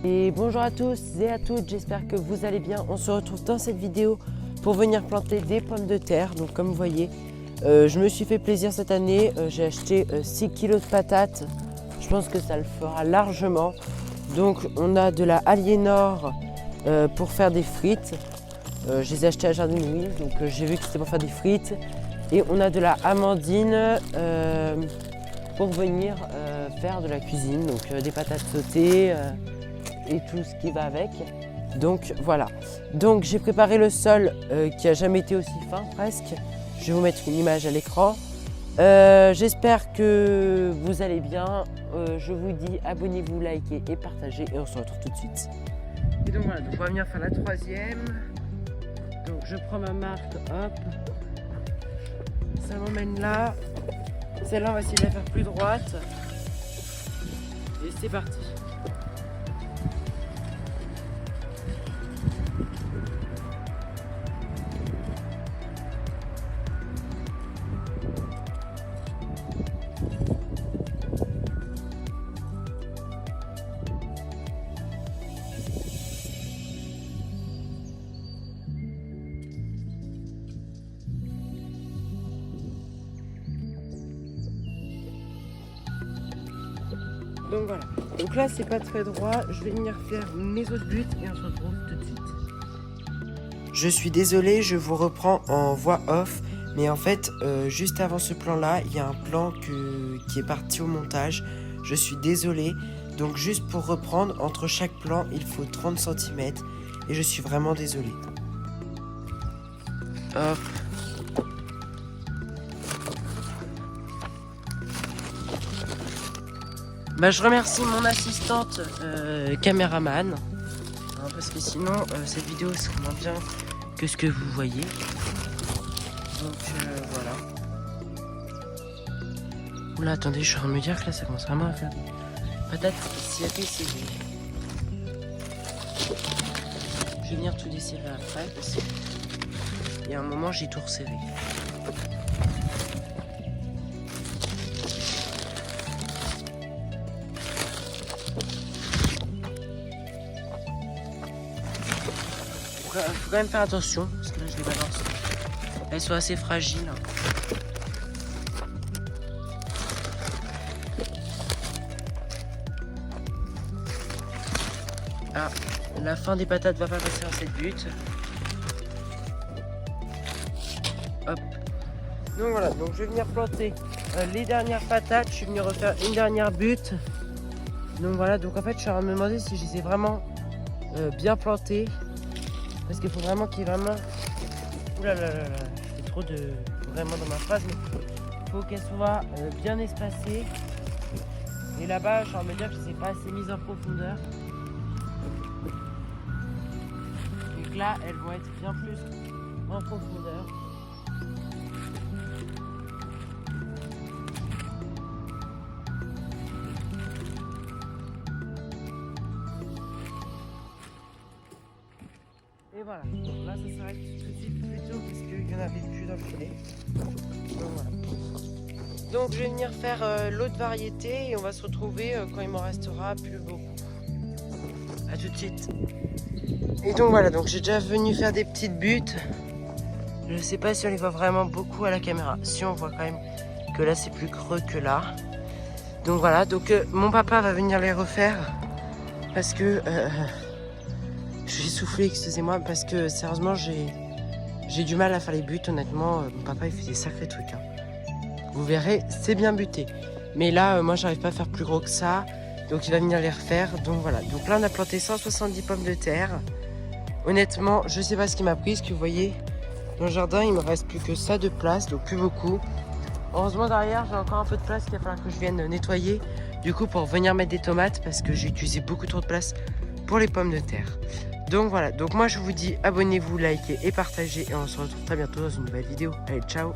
Et bonjour à tous et à toutes, j'espère que vous allez bien. On se retrouve dans cette vidéo pour venir planter des pommes de terre. Donc comme vous voyez, je me suis fait plaisir cette année. J'ai acheté 6 kilos de patates. Je pense que ça le fera largement. Donc on a de la Aliénor pour faire des frites. Je les ai achetés à Jardin Louis, donc j'ai vu que c'était pour faire des frites. Et on a de la Amandine pour venir faire de la cuisine. Donc des patates sautées et tout ce qui va avec. Donc voilà. Donc j'ai préparé le sol qui a jamais été aussi fin presque. Je vais vous mettre une image à l'écran. J'espère que vous allez bien. Je vous dis abonnez-vous, likez et partagez et on se retrouve tout de suite. Et donc voilà, donc on va venir faire la troisième. Donc je prends ma marque, hop. Ça m'emmène là. Celle-là on va essayer de la faire plus droite. Et c'est parti. Donc voilà, donc là c'est pas très droit, je vais venir faire mes autres buts et on se retrouve tout de suite. Je suis désolé, je vous reprends en voix off, mais en fait, juste avant ce plan-là, il y a un plan qui est parti au montage. Je suis désolé, donc juste pour reprendre, entre chaque plan, il faut 30 cm et je suis vraiment désolé. Hop. Bah, je remercie mon assistante caméraman, hein, parce que sinon cette vidéo sera moins bien que ce que vous voyez. Donc voilà. Oula, attendez, je suis en train de me dire que là ça commence vraiment à faire patate serrée. Je vais venir tout desserrer après parce qu'il y a un moment j'ai tout resserré. Faut quand même faire attention parce que là je les balance. Elles sont assez fragiles. Ah, la fin des patates va pas passer dans cette butte. Hop. Donc voilà, donc je vais venir planter les dernières patates. Je suis venu refaire une dernière butte. Donc voilà, donc en fait je suis en train de me demander si je les ai vraiment bien plantées. Parce qu'il faut vraiment qu'il y ait vraiment... Ouh là là là là, je fais trop de... vraiment dans ma phrase, mais il faut qu'elle soit bien espacée. Et là-bas, je suis en train de me dire que je ne les ai pas assez mises en profondeur. Et que là, elles vont être bien plus en profondeur. Et voilà, donc là ça s'arrête tout de suite plus tôt parce qu'il n'y en avait plus dans le filet. Donc voilà. Donc je vais venir faire l'autre variété et on va se retrouver quand il m'en restera plus beaucoup. A tout de suite. Et donc voilà, donc j'ai déjà venu faire des petites buttes. Je ne sais pas si on les voit vraiment beaucoup à la caméra. Si on voit quand même que là c'est plus creux que là. Donc voilà, donc mon papa va venir les refaire parce que... je vais souffler, excusez-moi, parce que sérieusement, j'ai du mal à faire les buts. Honnêtement, mon papa, il fait des sacrés trucs. Hein. Vous verrez, c'est bien buté. Mais là, moi, j'arrive pas à faire plus gros que ça. Donc, il va venir les refaire. Donc, voilà. Donc là, on a planté 170 pommes de terre. Honnêtement, je sais pas ce qui m'a pris. Ce que vous voyez, dans le jardin, il me reste plus que ça de place. Donc, plus beaucoup. Heureusement, derrière, j'ai encore un peu de place qu'il va falloir que je vienne nettoyer. Du coup, pour venir mettre des tomates, parce que j'ai utilisé beaucoup trop de place pour les pommes de terre. Donc voilà, donc moi je vous dis abonnez-vous, likez et partagez et on se retrouve très bientôt dans une nouvelle vidéo. Allez, ciao!